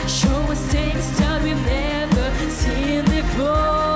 Show us things that we've never seen before.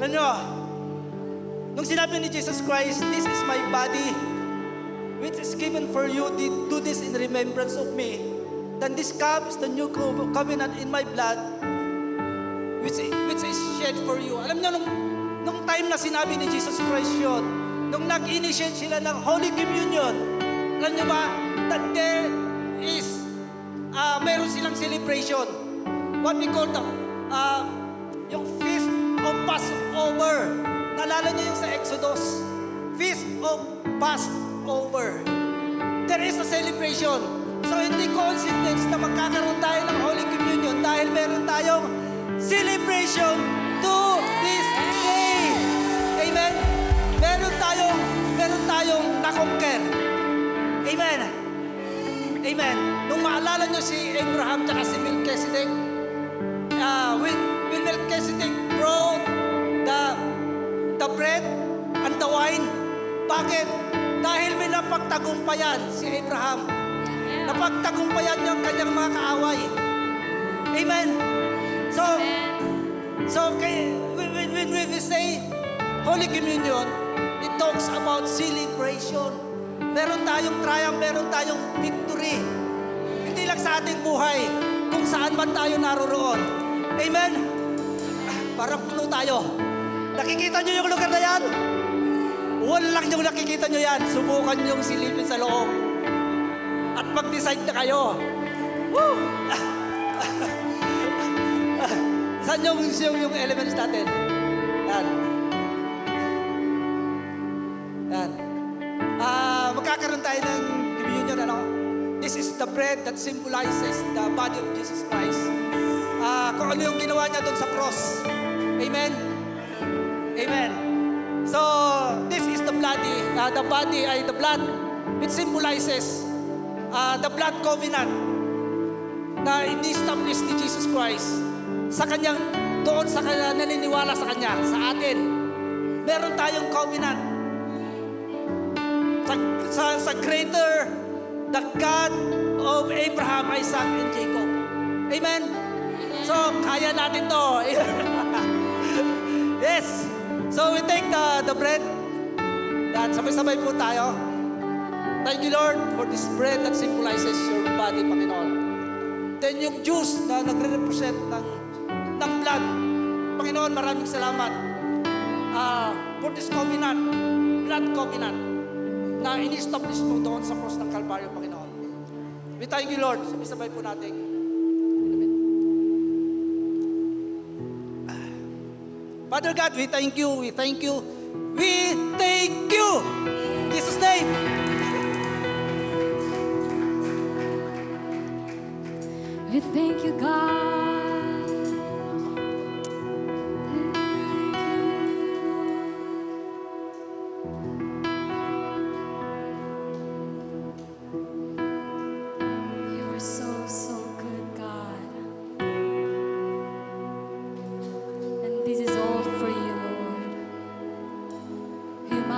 Alam nyo, nung sinabi ni Jesus Christ, "This is my body, which is given for you, do this in remembrance of me." Then this cup is the new covenant in my blood, which is shed for you. Alam nyo, nung time na sinabi ni Jesus Christ yun, nung nag-initiate sila ng Holy Communion, alam nyo ba, that there is, meron silang celebration. What we call yung Feast of Passover. Naalala niyo yung sa Exodus? Feast of Passover. There is a celebration. So hindi coincidence na magkakaroon tayo ng Holy Communion dahil meron tayong celebration to this day. Amen? Meron tayong na-conquer. Amen? Amen. Nung maalala nyo si Abraham at si Melchizedek, when Melchizedek brought the bread and the wine, bakit? Dahil may napagtagumpayan si Abraham. Napagtagumpayan niya ang kanyang mga kaaway. Amen? So when we say Holy Communion, it talks about celebration. Meron tayong triumph, meron tayong victory. Hindi lang sa ating buhay, kung saan man tayo naroroon. Amen? Parang puno tayo. Nakikita nyo yung lugar na yan? Walang yung nakikita nyo yan. Subukan yung silipin sa loob. At mag-decide na kayo. Woo! Saan yung elements natin? Yan. Yan. Magkakaroon tayo ng communion, ano? This is the bread that symbolizes the body of Jesus Christ. Kung ano yung ginawa niya doon sa cross. Amen? Amen. So, this is the body ay the blood, which symbolizes the blood covenant na ini-establish ni Jesus Christ sa kanyang, doon sa kanya, naniniwala sa kanya, sa atin. Meron tayong covenant sa greater, the God of Abraham, Isaac, and Jacob. Amen? So, kaya natin to. Yes. So, we take the bread. At sabay-sabay po tayo. Thank you, Lord, for this bread that symbolizes your body, Panginoon. Then yung juice na nagre-represent ng blood. Panginoon, maraming salamat for this covenant, blood covenant, na in-establish mo doon sa cross ng Calvario, Panginoon. We thank you, Lord. Sabay-sabay po natin. Father God, we thank you. We thank you. We thank you. In Jesus' name. We thank you, God.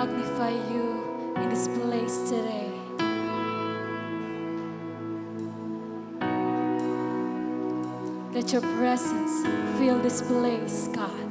Magnify you in this place today. Let your presence fill this place, God.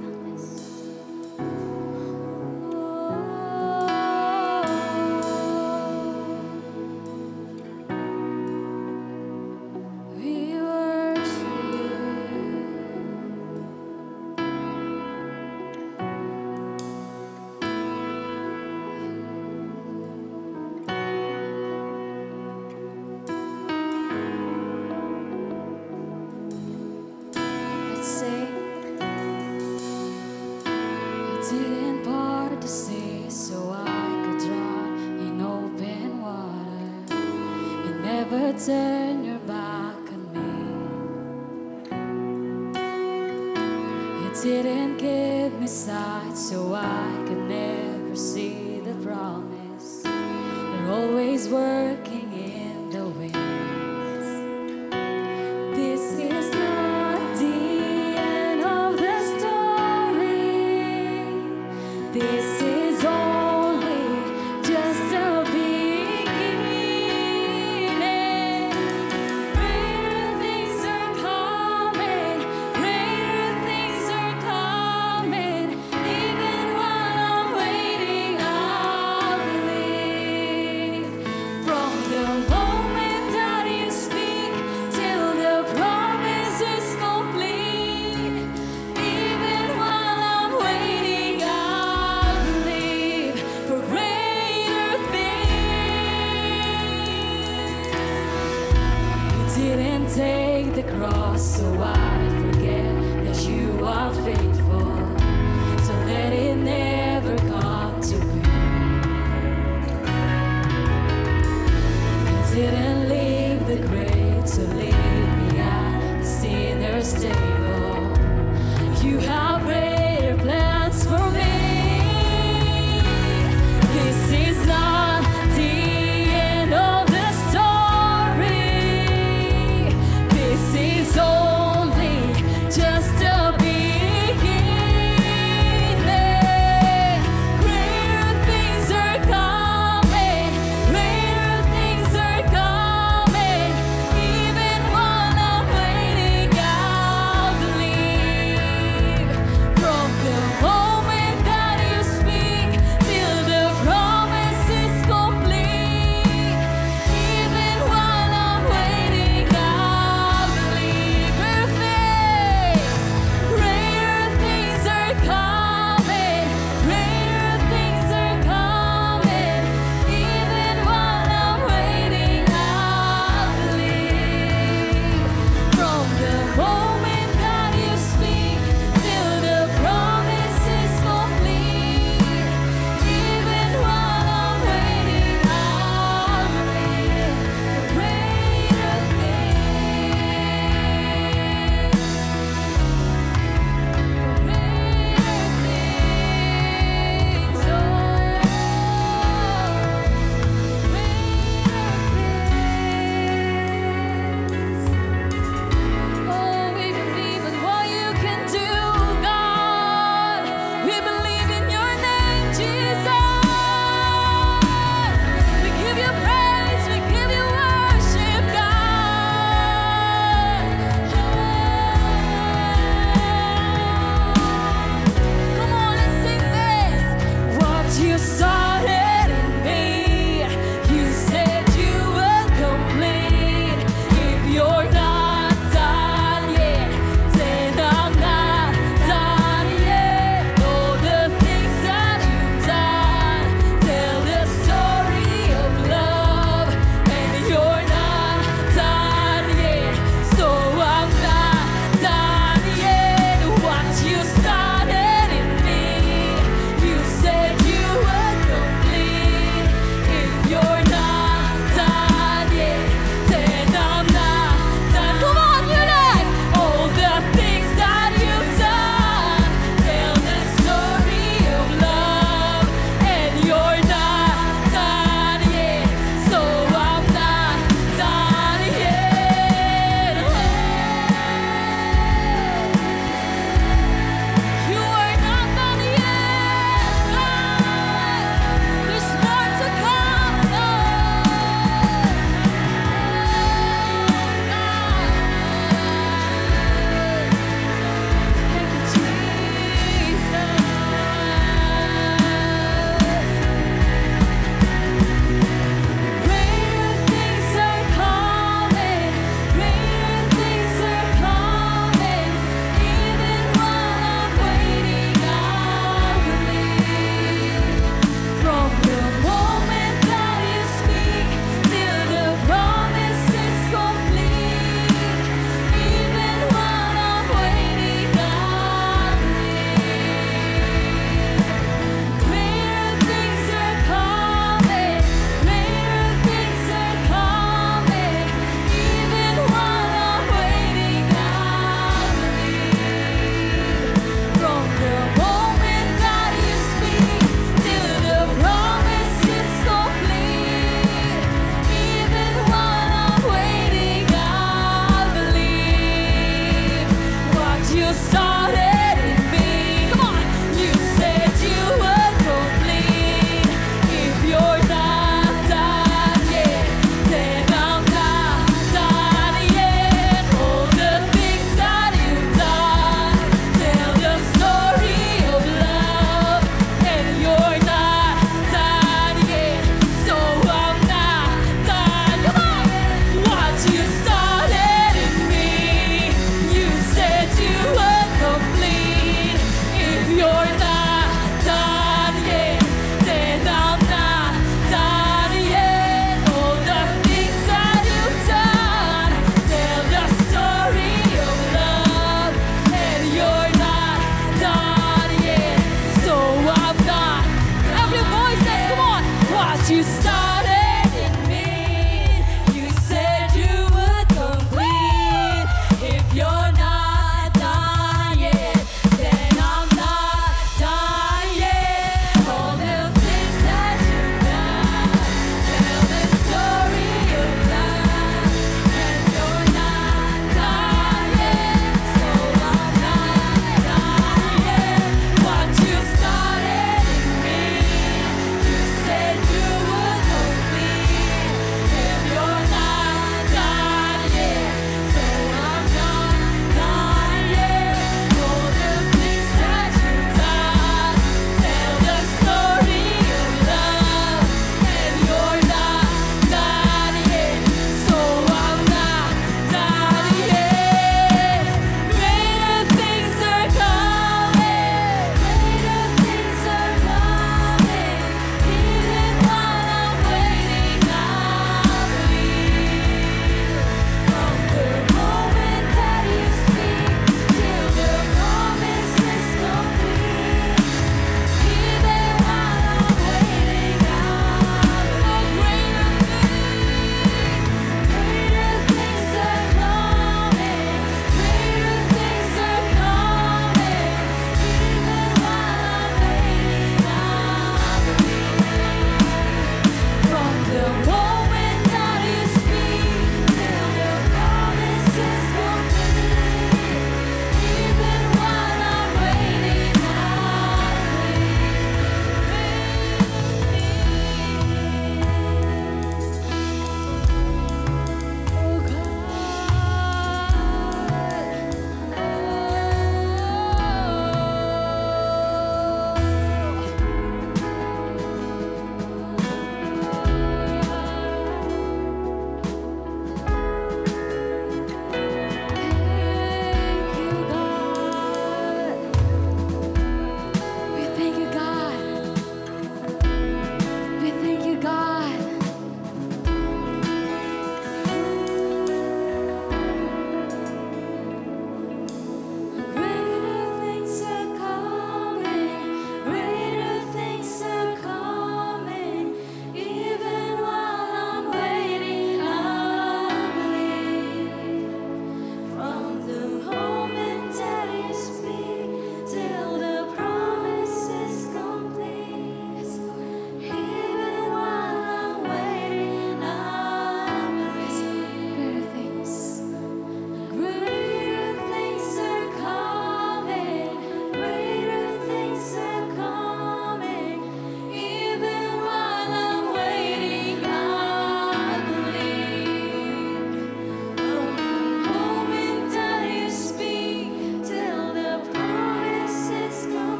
Turn your back on me. You didn't give me sight so I could never see the promise. You're always working in the ways. This is not the end of the story. take the cross so I forget that you are faithful. So let it never come to me. You didn't leave the grave to leave me at the sinner's table. You have greater plans for me. This is not the end of the story. This is only just a beginning.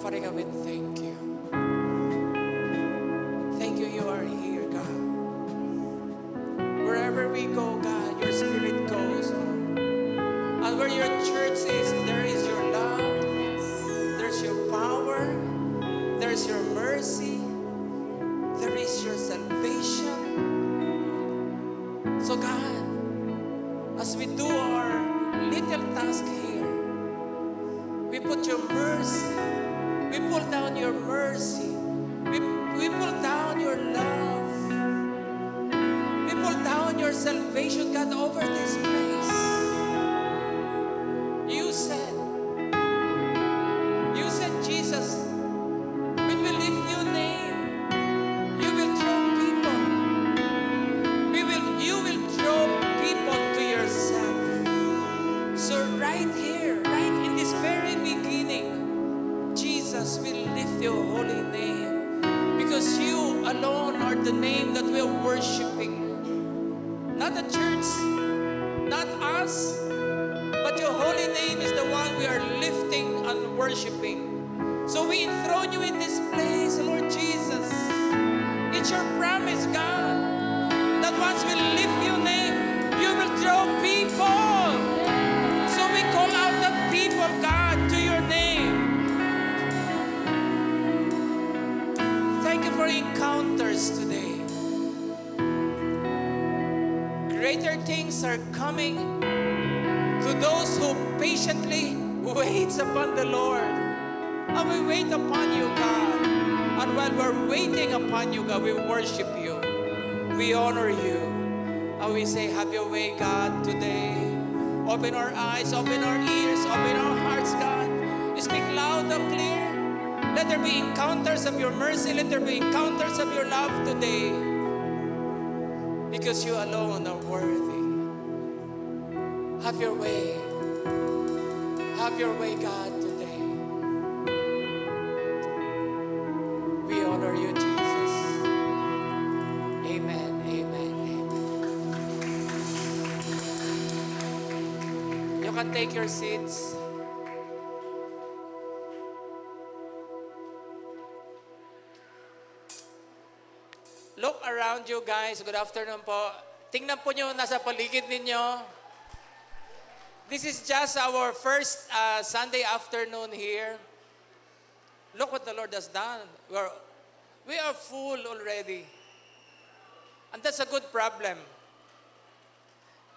Father God, we thank you. Thank you, you are here, God. Wherever we go, God, your spirit goes, Lord. And where your church is, there is your love, there's your power, there's your mercy, there is your salvation. So God, as we do our little task here, we put your mercy, we pull down your mercy, we pull down your love, we pull down your salvation, God, over this place. You said, Jesus, when we lift your name, you will draw people. You will draw people to yourself. So right here, right in this very beginning, Jesus will lift your holy name because you alone are the name that we are worshiping. Not the church, not us, but your holy name is the one we are lifting and worshiping. So we enthrone you in this place, Lord Jesus. It's your promise, God, that once we lift your name, you will draw people. So we call out the people, God, to your name. Thank you for encounters today. Greater things are coming to those who patiently waits upon the Lord. And we wait upon you, God. And while we're waiting upon you, God, we worship you. We honor you. And we say, have your way, God, today. Open our eyes, open our ears, open our hearts, God. Speak loud and clear. Let there be encounters of your mercy. Let there be encounters of your love today. Because you alone are worthy. Have your way. Have your way, God, today. We honor you, Jesus. Amen, amen, amen. You can take your seats. Look around you, guys. Good afternoon po. Tingnan po nyo nasa paligid ninyo. This is just our first Sunday afternoon here. Look what the Lord has done. We are full already. And that's a good problem.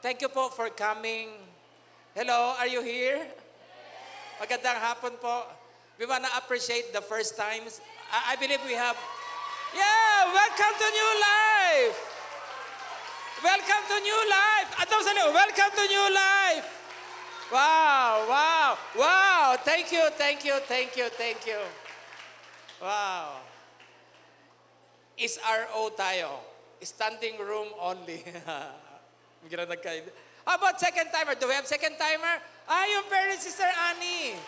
Thank you po for coming. Hello, are you here? Magandang hapon po. We want to appreciate the first times. I believe we have... Yeah, welcome to New Life. Welcome to New Life. Welcome to New Life. Wow, wow, wow. Thank you, thank you, thank you, thank you. Wow. SRO tayo. Standing room only. How about second timer? Do we have second timer? Yung parents, Sister Annie.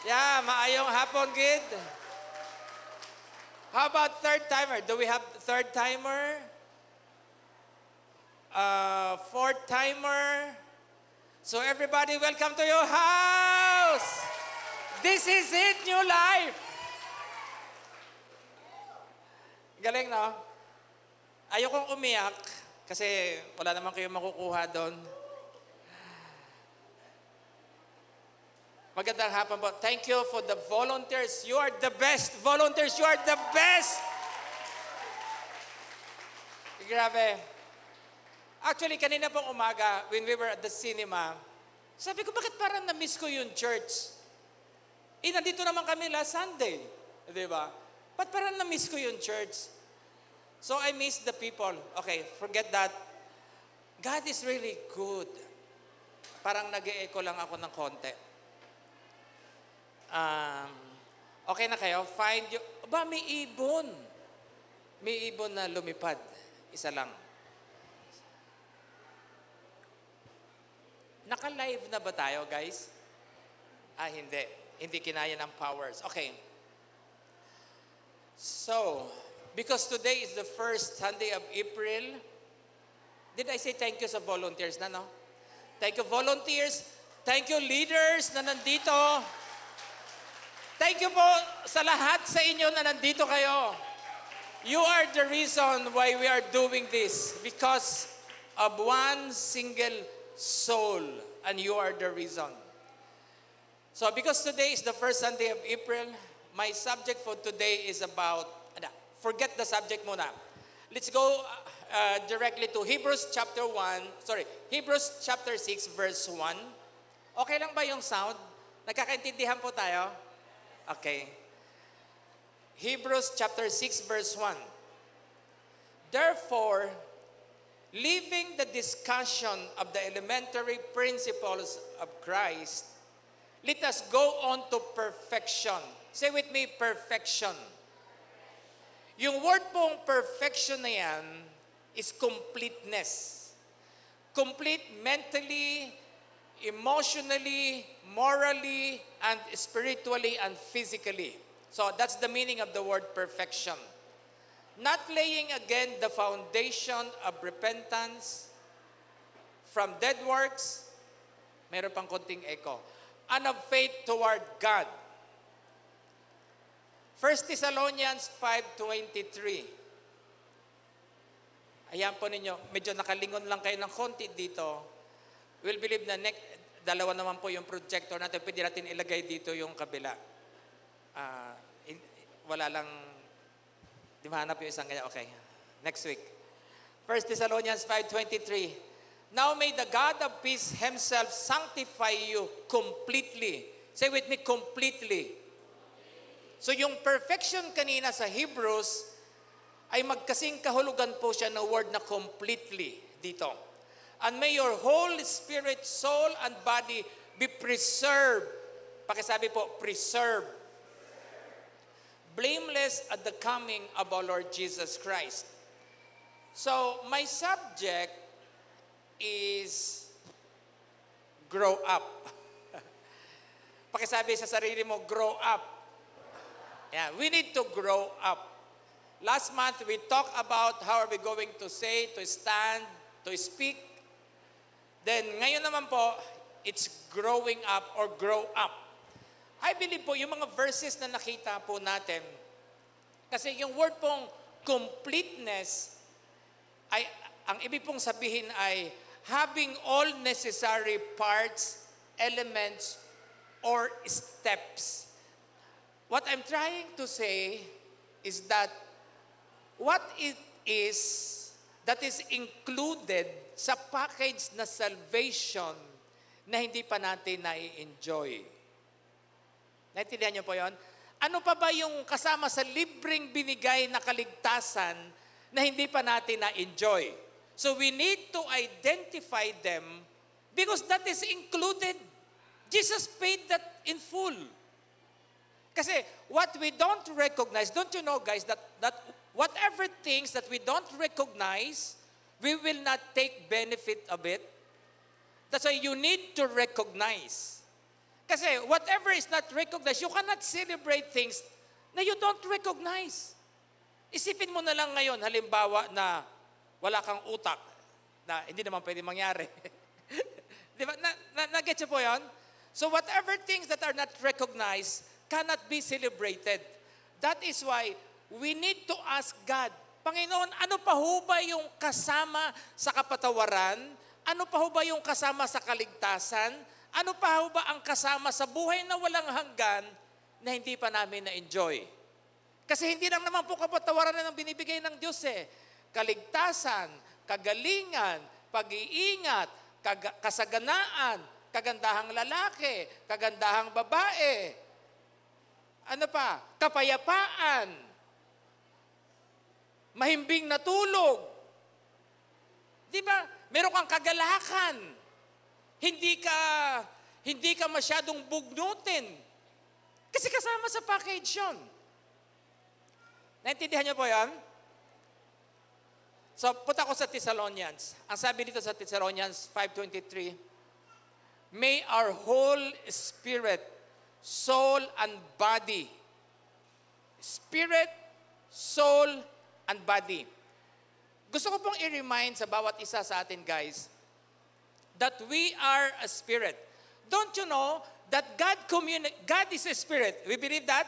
Yeah, maayong hapon, kid. How about third timer? Do we have third timer? Fourth timer? So everybody, welcome to your house. This is it, New Life. Galing, no? Ayokong umiyak kasi wala naman kayong makukuha doon. Magandang hapon po. Thank you for the volunteers. You are the best. Volunteers, you are the best. Grabe. Actually, kanina pong umaga, when we were at the cinema, sabi ko, bakit parang na-miss ko yung church? Nandito naman kami last Sunday. Di ba? Ba't parang na-miss ko yung church? So I miss the people. Okay, forget that. God is really good. Parang nag-e-echo lang ako ng konti. Okay na kayo? Find you. Ba, may ibon. May ibon na lumipad. Isa lang. Naka-live na ba tayo, guys? Hindi. Hindi kinaya ng powers. Okay. So, because today is the first Sunday of April, did I say thank you sa volunteers na, no? Thank you, volunteers. Thank you, leaders na nandito. Thank you po sa lahat sa inyo na nandito kayo. You are the reason why we are doing this because of one single soul, and you are the reason. So because today is the first Sunday of April, my subject for today is about, forget the subject muna. Let's go directly to Hebrews chapter 6 verse 1. Okay lang ba yung sound? Nagkakaintindihan po tayo? Okay. Hebrews chapter 6 verse 1. Therefore, leaving the discussion of the elementary principles of Christ, let us go on to perfection. Say with me, perfection. Yung word pong perfection na yan is completeness. Complete mentally, emotionally, morally, and spiritually, and physically. So that's the meaning of the word perfection. Not laying again the foundation of repentance from dead works, meron pang konting echo, and of faith toward God. 1 Thessalonians 5:23. Ayan po ninyo, medyo nakalingon lang kayo ng konti dito. We'll believe na dalawa naman po yung projector natin. Pwede natin ilagay dito yung kabila. Wala lang, di mahanap yung isang ganyan. Okay, next week. 1 Thessalonians 5:23. Now may the God of peace himself sanctify you completely. Say with me, completely. So yung perfection kanina sa Hebrews ay magkasing kahulugan po siya ng word na completely dito. And may your whole spirit, soul, and body be preserved. Pakisabi po, preserved. Blameless at the coming of our Lord Jesus Christ. So my subject is grow up. Pakisabi sa sarili mo, grow up. Yeah, we need to grow up. Last month, we talked about how are we going to say, to stand, to speak. Then, ngayon naman po, it's growing up or grow up. I believe po, yung mga verses na nakita po natin, kasi yung word pong completeness, ay, ang ibig pong sabihin ay having all necessary parts, elements, or steps. What I'm trying to say is that what it is that is included sa package na salvation na hindi pa natin nai-enjoy. Naintindihan niyo po yon? Ano pa ba yung kasama sa libreng binigay na kaligtasan na hindi pa natin na-enjoy? So we need to identify them because that is included. Jesus paid that in full. Kasi what we don't recognize, don't you know guys, that whatever things that we don't recognize, we will not take benefit of it. That's why you need to recognize. Kasi whatever is not recognized, you cannot celebrate things na you don't recognize. Isipin mo na lang ngayon, halimbawa na wala kang utak, na hindi naman pwede mangyari. Di ba? Na-get po yun? So whatever things that are not recognized cannot be celebrated. That is why we need to ask God, Panginoon, ano pa ho ba yung kasama sa kapatawaran? Ano pa ho ba yung kasama sa kaligtasan? Ano pa ho ba ang kasama sa buhay na walang hanggan na hindi pa namin na-enjoy? Kasi hindi lang naman po kapatawaran na binibigay ng Diyos eh. Kaligtasan, kagalingan, pag-iingat, kasaganaan, kagandahang lalaki, kagandahang babae. Ano pa? Kapayapaan. Mahimbing na tulog. Di ba? Meron kang kagalakan. Hindi ka masyadong bugnutin. Kasi kasama sa package yun. Naintindihan niyo po yan? So, punta ko sa Thessalonians. Ang sabi dito sa Thessalonians 5:23, may our whole spirit, soul, and body. Spirit, soul, and body. Gusto ko pong i-remind sa bawat isa sa atin, guys, that we are a spirit. Don't you know that God is a spirit. We believe that?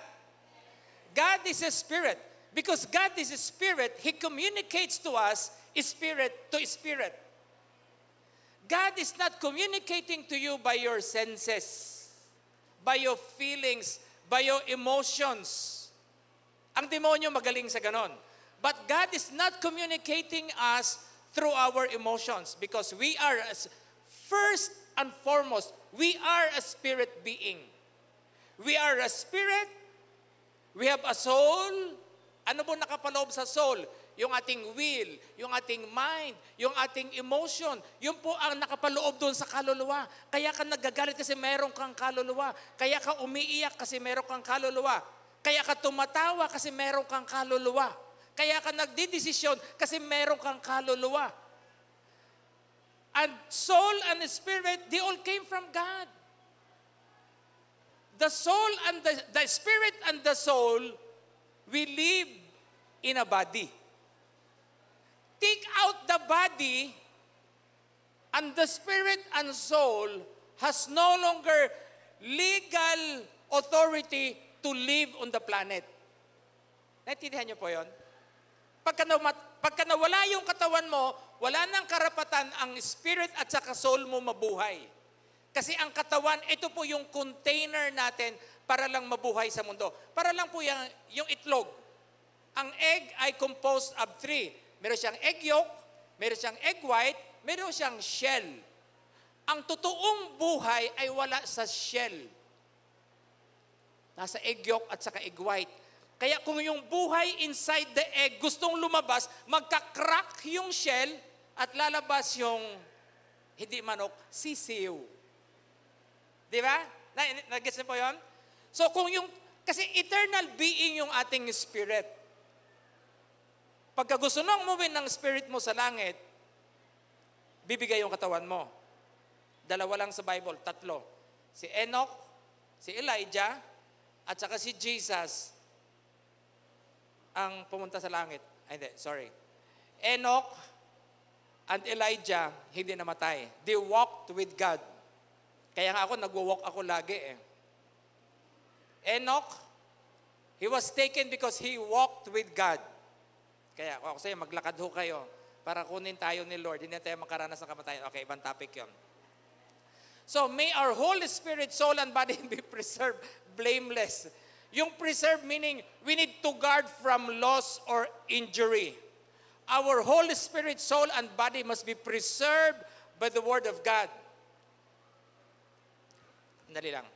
God is a spirit. Because God is a spirit, He communicates to us spirit to spirit. God is not communicating to you by your senses, by your feelings, by your emotions. Ang demonyo magaling sa ganon. But God is not communicating us through our emotions because we are, first and foremost, we are a spirit being. We are a spirit, we have a soul. Ano po nakapaloob sa soul? Yung ating will, yung ating mind, yung ating emotion, yun po ang nakapaloob doon sa kaluluwa. Kaya ka nagagalit kasi meron kang kaluluwa. Kaya ka umiiyak kasi meron kang kaluluwa. Kaya ka tumatawa kasi meron kang kaluluwa. Kaya ka nagdidesisyon kasi meron kang kaluluwa. And soul and spirit, they all came from God. The soul and the spirit and the soul, we live in a body. Take out the body, and the spirit and soul has no longer legal authority to live on the planet. Naintindihan niyo po yun? Pagka nawala yung katawan mo, wala nang karapatan ang spirit at saka soul mo mabuhay. Kasi ang katawan, ito po yung container natin para lang mabuhay sa mundo. Para lang po yung itlog. Ang egg ay composed of 3. Meron siyang egg yolk, meron siyang egg white, meron siyang shell. Ang totoong buhay ay wala sa shell. Nasa egg yolk at saka egg white. Kaya kung yung buhay inside the egg gustong lumabas, magka-crack yung shell at lalabas yung, hindi manok, sisiw. Di ba? Nag-gets niyo po yun? So kasi eternal being yung ating spirit. Pagka gusto nang umuwi ng spirit mo sa langit, bibigay yung katawan mo. 2 lang sa Bible, 3. Si Enoch, si Elijah, at saka si Jesus ang pumunta sa langit. Ay, hindi, sorry. Enoch and Elijah, hindi namatay. They walked with God. Kaya nga ako, nagwo-walk ako lagi eh. Enoch, he was taken because he walked with God. Kaya ako sa'yo, maglakad ho kayo para kunin tayo ni Lord. Hindi tayo makaranas ng kamatayan. Okay, ibang topic yun. So, may our whole spirit, soul, and body be preserved blameless. Yung preserve meaning, we need to guard from loss or injury. Our whole spirit, soul, and body must be preserved by the Word of God. Dali lang.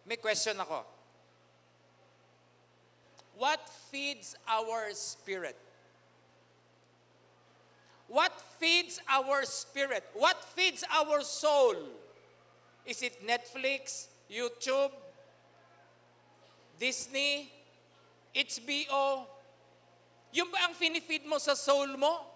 May question ako. What feeds our spirit? What feeds our spirit? What feeds our soul? Is it Netflix, YouTube, Disney, HBO? Yung ba ang finifeed mo sa soul mo?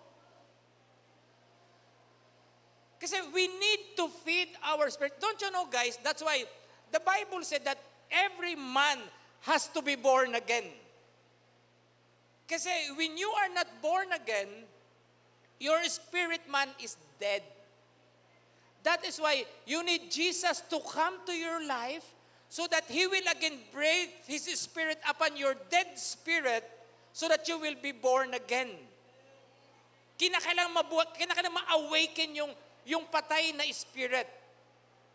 Kasi we need to feed our spirit. Don't you know, guys, that's why the Bible said that every man has to be born again. Kasi when you are not born again, your spirit man is dead. That is why you need Jesus to come to your life so that He will again breathe His Spirit upon your dead spirit so that you will be born again. Kinakailangan ma-awaken yung patay na spirit.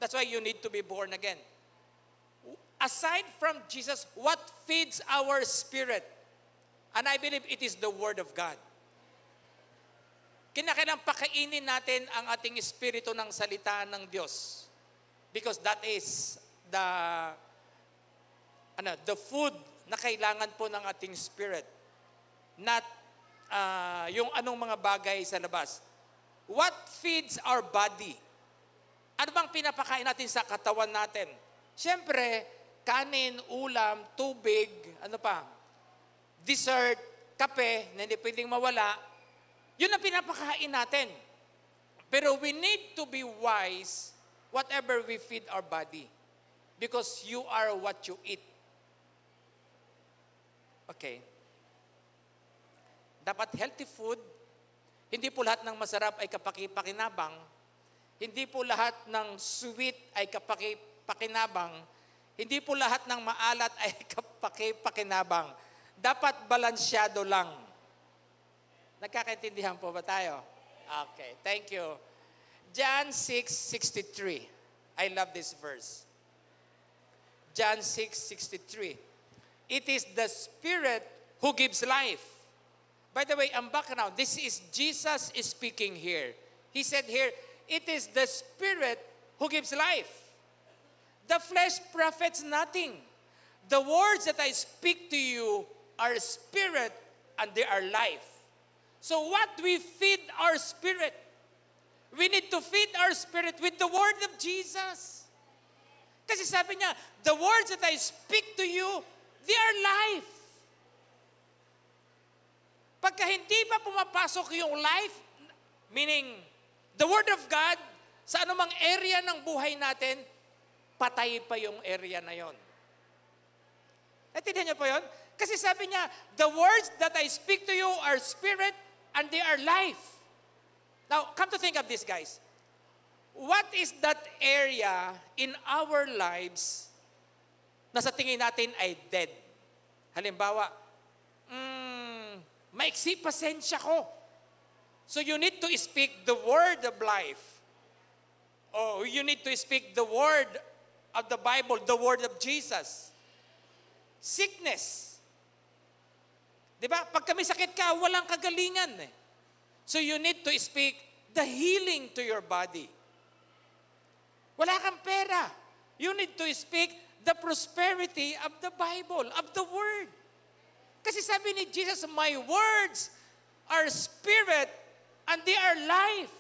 That's why you need to be born again. Aside from Jesus, what feeds our spirit? And I believe it is the Word of God. Kinakailangan pakainin natin ang ating espiritu ng salita ng Diyos. Because that is the food na kailangan po ng ating spirit. Not yung anong mga bagay sa labas. What feeds our body? Ano bang pinapakain natin sa katawan natin? Siyempre, kanin, ulam, tubig, ano pa? Dessert, kape, na hindi pwedeng mawala. Yun ang pinapakain natin. Pero we need to be wise whatever we feed our body. Because you are what you eat. Okay. Dapat healthy food. Hindi po lahat ng masarap ay kapaki-pakinabang. Hindi po lahat ng sweet ay pakinabang, hindi po lahat ng maalat ay pakinabang. Dapat balansyado lang. Nagkakaintindihan po ba tayo? Okay, thank you. John 6:63. I love this verse. John 6:63. It is the Spirit who gives life. By the way, ang background, this is Jesus is speaking here. He said here, it is the Spirit who gives life. The flesh profits nothing. The words that I speak to you are spirit and they are life. So what we feed our spirit? We need to feed our spirit with the word of Jesus. Kasi sabi niya, the words that I speak to you, they are life. Pagka hindi pa pumapasok yung life, meaning the word of God, sa anumang area ng buhay natin, patay pa yung area na yon. Natindihan niyo po yun? Kasi sabi niya, the words that I speak to you are spirit and they are life. Now, come to think of this, guys. What is that area in our lives na sa tingin natin ay dead? Halimbawa, maiksi pasensya ko. So you need to speak the word of life. Or you need to speak the word of the Bible, the word of Jesus. Sickness. Diba? Pag kami sakit ka, walang kagalingan. So you need to speak the healing to your body. Wala kang pera. You need to speak the prosperity of the Bible, of the Word. Kasi sabi ni Jesus, my words are spirit and they are life.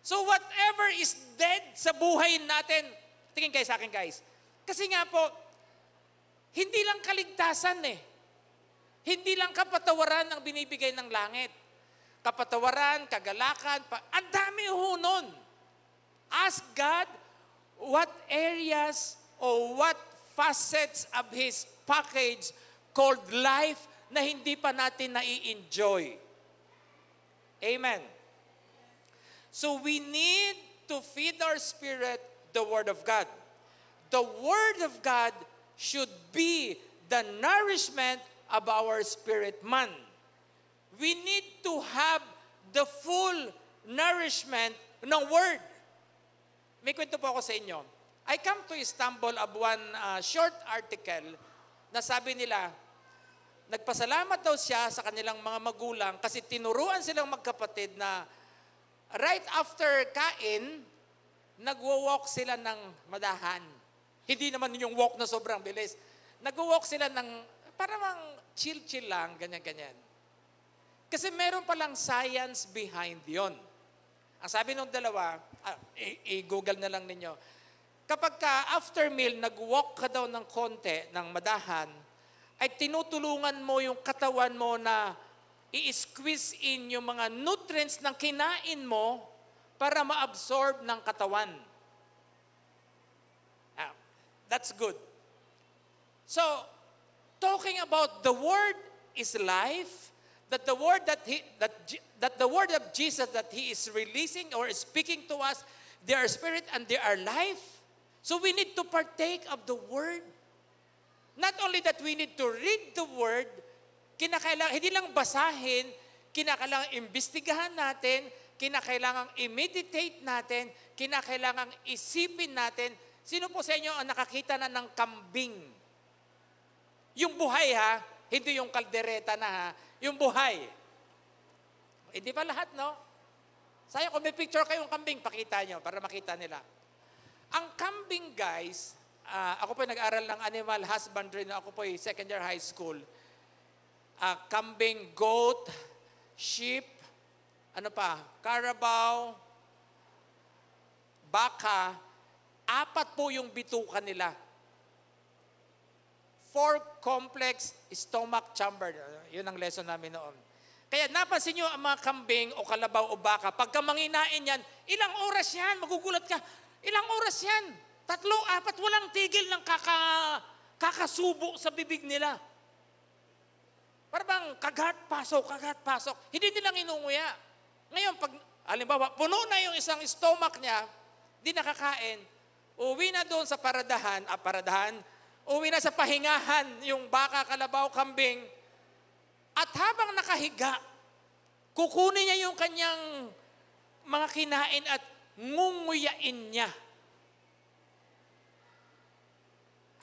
So whatever is dead sa buhay natin, tingin kayo sa akin, guys. Kasi nga po, hindi lang kaligtasan Hindi lang kapatawaran ang binibigay ng langit. Kapatawaran, kagalakan, ang dami ho nun. Ask God what areas or what facets of His package called life na hindi pa natin nai-enjoy. Amen. So we need to feed our spirit the Word of God. The Word of God should be the nourishment of our spirit man. We need to have the full nourishment ng Word. May kwento po ako sa inyo. I come to stumble of one short article na sabi nila, nagpasalamat daw siya sa kanilang mga magulang kasi tinuruan silang magkapatid na right after kain, nagwo-walk sila ng madahan. Hindi naman yung walk na sobrang bilis. Nagwo-walk sila ng parang chill-chill lang, ganyan-ganyan. Kasi meron palang science behind yon. Ang sabi ng dalawa, i-google na lang ninyo, kapag ka after meal, nag-walk ka daw ng konti, ng madahan, ay tinutulungan mo yung katawan mo na i-squeeze in yung mga nutrients ng kinain mo para ma-absorb ng katawan. That's good. So, talking about the word is life, that the word that the word of Jesus that He is releasing or speaking to us, they are spirit and they are life. So we need to partake of the word. Not only that we need to read the word, hindi lang basahin, kinakailangan imbestigahan natin, kinakailangan i-meditate natin, kinakailangan isipin natin. Sino po sa inyo ang nakakita na ng kambing? Yung buhay ha, hindi yung kaldereta na ha, yung buhay. Hindi pa lahat, no? Sayang kung may picture kayong kambing, pakita nyo para makita nila. Ang kambing, guys, ako po nag-aral ng animal husbandry na ako po second year high school. Kambing, goat, sheep, carabao, baka, 4 po yung bitukan nila. 4 complex stomach chamber. Yun ang lesson namin noon. Kaya napansin nyo ang mga kambing o kalabaw o baka, pagka manginain yan, ilang oras yan? Magugulat ka. Ilang oras yan? 3, 4, walang tigil ng kakasubo sa bibig nila. Para bang kagat, pasok. Hindi nilang inunguya. Ngayon, pag, halimbawa, puno na yung isang stomach niya, di nakakain, Uwi na doon sa paradahan, uwi na sa pahingahan, yung baka, kalabaw, kambing. At habang nakahiga, kukunin niya yung kanyang mga kinain at ngunguyain niya.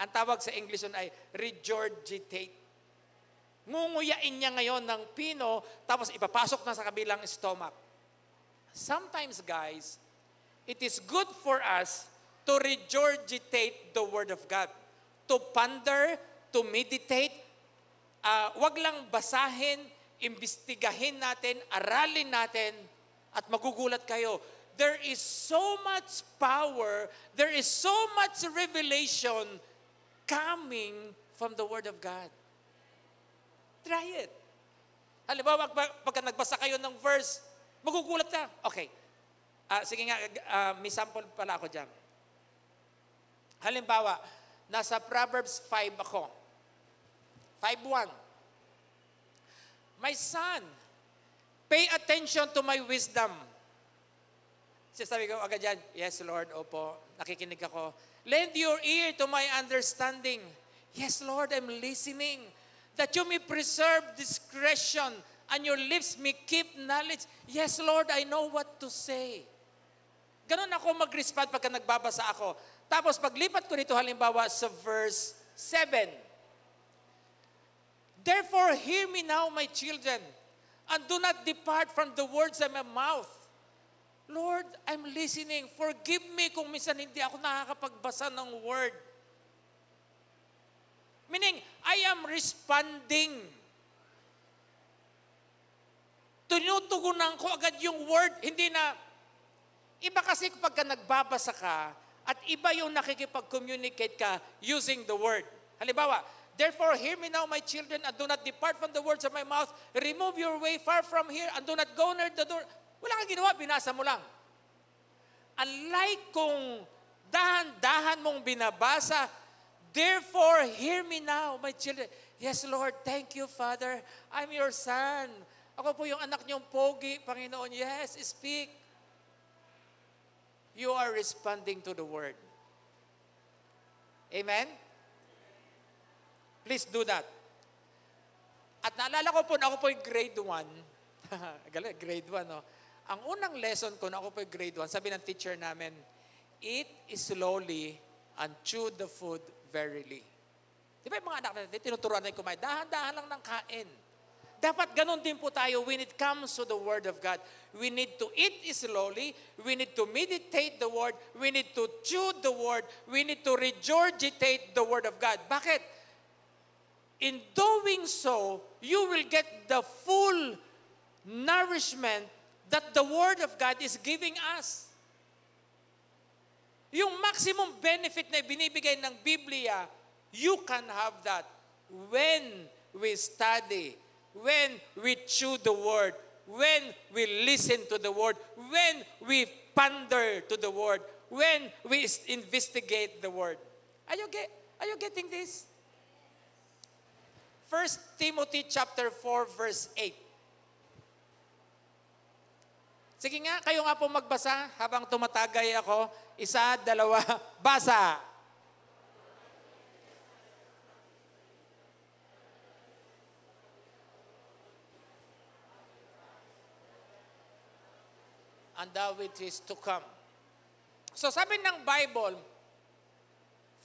Ang tawag sa English nun ay regurgitate. Ngunguyain niya ngayon ng pino, tapos ipapasok na sa kabilang stomach. Sometimes, guys, it is good for us to regurgitate the Word of God. To ponder, to meditate. Wag lang basahin, imbestigahin natin, aralin natin, at magugulat kayo. There is so much power, there is so much revelation coming from the Word of God. Try it. Halimbawa, pagka nagbasa kayo ng verse, magugulat ka. Okay. Sige nga, may sample pala ako dyan. Halimbawa, nasa Proverbs 5 ako. 5:1. My son, pay attention to my wisdom. Sabi ko agad yan, yes Lord, opo, nakikinig ako. Lend your ear to my understanding. Yes Lord, I'm listening. That you may preserve discretion and your lips may keep knowledge. Yes Lord, I know what to say. Ganon ako mag-respond pagka nagbabasa ako. Tapos paglipat ko dito halimbawa sa verse 7. Therefore, hear me now, my children, and do not depart from the words of my mouth. Lord, I'm listening. Forgive me kung minsan hindi ako nakakapagbasa ng word. Meaning, I am responding. Tinutugunan ko agad yung word. Hindi na, iba kasi pagka nagbabasa ka, at iba yung nakikipag-communicate ka using the word. Halimbawa, therefore, hear me now, my children, and do not depart from the words of my mouth. Remove your way far from here, and do not go near the door. Wala kang ginawa, binasa mo lang. Unlike kung dahan-dahan mong binabasa, therefore, hear me now, my children. Yes, Lord, thank you, Father. I'm your son. Ako po yung anak niyong pogi, Panginoon. Yes, speak. You are responding to the word. Amen? Please do that. At naalala ko po na ako po yung grade 1. Galing, grade 1, no? Ang unang lesson ko na ako po yung grade 1, sabi ng teacher namin, eat slowly and chew the food verily. Di ba yung mga anak natin, tinuturuan natin kumain, dahan-dahan lang ng kain. Dapat ganun din po tayo when it comes to the Word of God. We need to eat slowly. We need to meditate the Word. We need to chew the Word. We need to regurgitate the Word of God. Bakit? In doing so, you will get the full nourishment that the Word of God is giving us. Yung maximum benefit na binibigay ng Biblia, you can have that when we study, when we chew the Word, when we listen to the Word, when we ponder to the Word, when we investigate the Word. Are you getting this? 1 Timothy chapter 4 verse 8. Sige nga, kayo nga po magbasa habang tumatagay ako. 1, 2, basa! And that which is to come. So sabi ng Bible,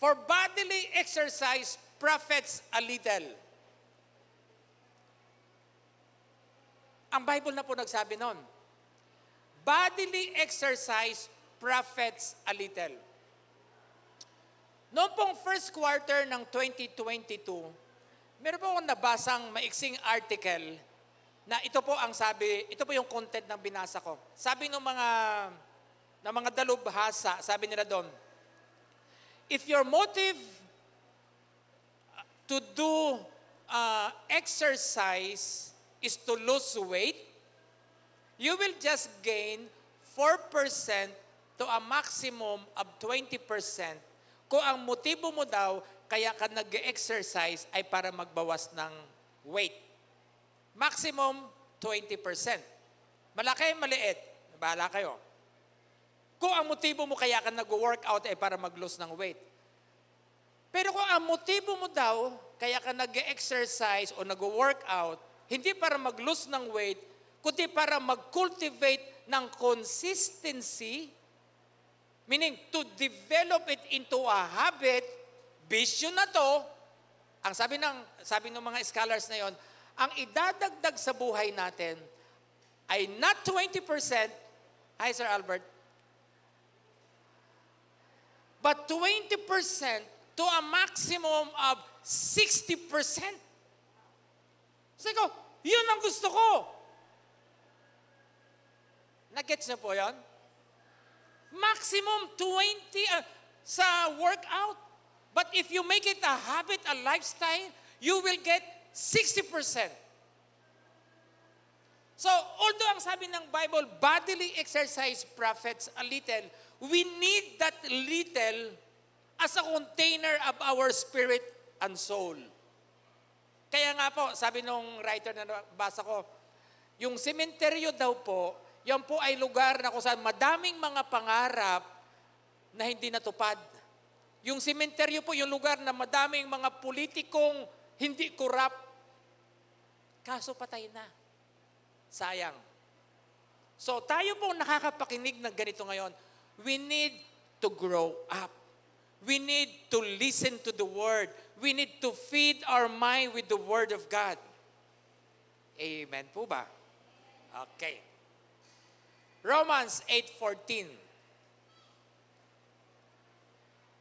for bodily exercise profits a little. Ang Bible na po nagsabi nun. Bodily exercise profits a little. Noong pong first quarter ng 2022, meron po akong nabasang maiksing article na ito po ang sabi, ito po yung content ng binasa ko. Sabi ng mga dalubhasa, sabi nila doon, if your motive to do exercise is to lose weight, you will just gain 4% to a maximum of 20% kung ang motibo mo daw kaya ka nag-exercise ay para magbawas ng weight. Maximum 20%. Malaki, maliit. Bahala kayo. Kung ang motibo mo kaya ka nag-workout ay para mag-lose ng weight. Pero kung ang motibo mo daw, kaya ka nag-exercise o nag-workout, hindi para mag-lose ng weight, kundi para mag-cultivate ng consistency, meaning to develop it into a habit, bisyo na to, ang sabi ng mga scholars na yon, ang idadagdag sa buhay natin ay not 20%, hi Sir Albert, but 20% to a maximum of 60%. Sabi ko, yun ang gusto ko. Nag-gets na po yun? Maximum 20 sa workout. But if you make it a habit, a lifestyle, you will get 60%. So, although ang sabi ng Bible, bodily exercise profits a little, we need that little as a container of our spirit and soul. Kaya nga po, sabi nung writer na basa ko, yung sementeryo daw po, yan po ay lugar na kung saan madaming mga pangarap na hindi natupad. Yung sementeryo po, yung lugar na madaming mga politikong hindi korap. Kaso patay na. Sayang. So tayo po nakakapakinig ng ganito ngayon. We need to grow up. We need to listen to the Word. We need to feed our mind with the Word of God. Amen po ba? Okay. Romans 8:14.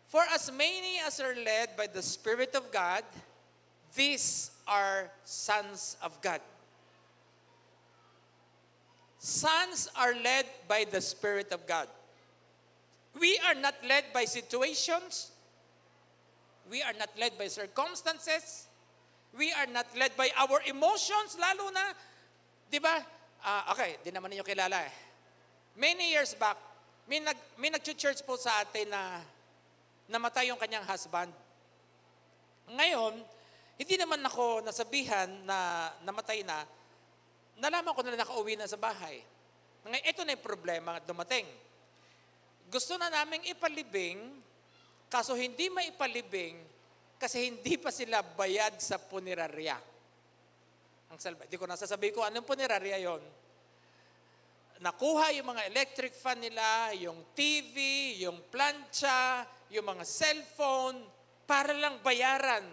For as many as are led by the Spirit of God, these are sons of God. Sons are led by the Spirit of God. We are not led by situations. We are not led by circumstances. We are not led by our emotions, lalo na, di ba? Okay, di naman ninyo kilala eh. Many years back, may nag-church po sa atin na namatay yung kanyang husband. Ngayon, hindi naman ako nasabihan na namatay na, nalaman ko na nakauwi na sa bahay. Ngayon, ito na yung problema dumating. Gusto na naming ipalibing, kaso hindi maipalibing kasi hindi pa sila bayad sa punerarya. Di ko nasasabi ko anong punerarya yon. Nakuha yung mga electric fan nila, yung TV, yung plancha, yung mga cellphone, para lang bayaran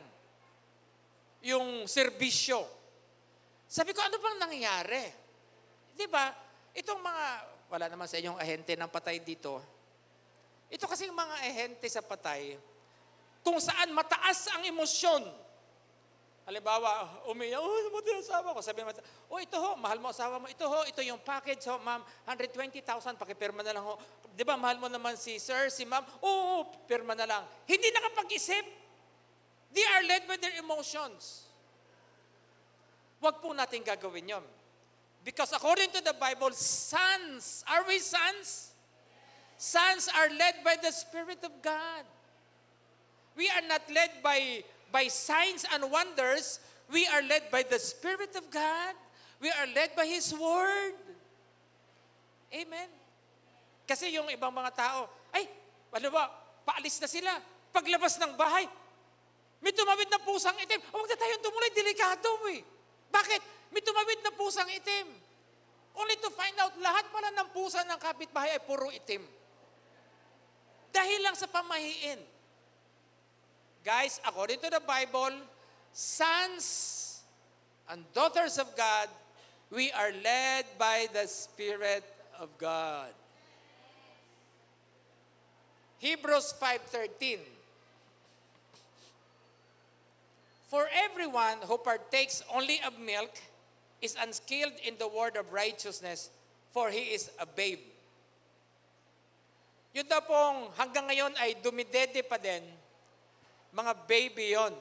yung serbisyo. Sabi ko, ano bang nangyari? Di ba? Itong mga, wala naman sa inyong ahente ng patay dito. Ito kasing mga ahente sa patay, kung saan mataas ang emosyon. Halimbawa, umiyak, namatay ang asawa ko. Sabi naman, ito ho, mahal mo asawa mo. Ito ho, ito yung package ho, ma'am, 120,000, pakipirma na lang ho. Di ba, mahal mo naman si sir, si ma'am? Oo, pirma na lang. Hindi nakapag-isip. They are led by their emotions. Huwag po natin gagawin yun. Because according to the Bible, sons, are we sons? Sons are led by the Spirit of God. We are not led by signs and wonders. We are led by the Spirit of God. We are led by His Word. Amen. Kasi yung ibang mga tao, ano ba, paalis na sila. Paglabas ng bahay, may tumawid na pusang itim. Huwag na tayong tumuloy, delikado eh. Bakit? May tumawid na pusang itim. Only to find out, lahat pala ng pusa ng kapitbahay ay puro itim. Dahil lang sa pamahiin. Guys, according to the Bible, sons and daughters of God, we are led by the Spirit of God. Hebrews 5:13. For everyone who partakes only of milk is unskilled in the word of righteousness, for he is a babe. Yun daw pong hanggang ngayon ay dumidede pa din, mga baby yon.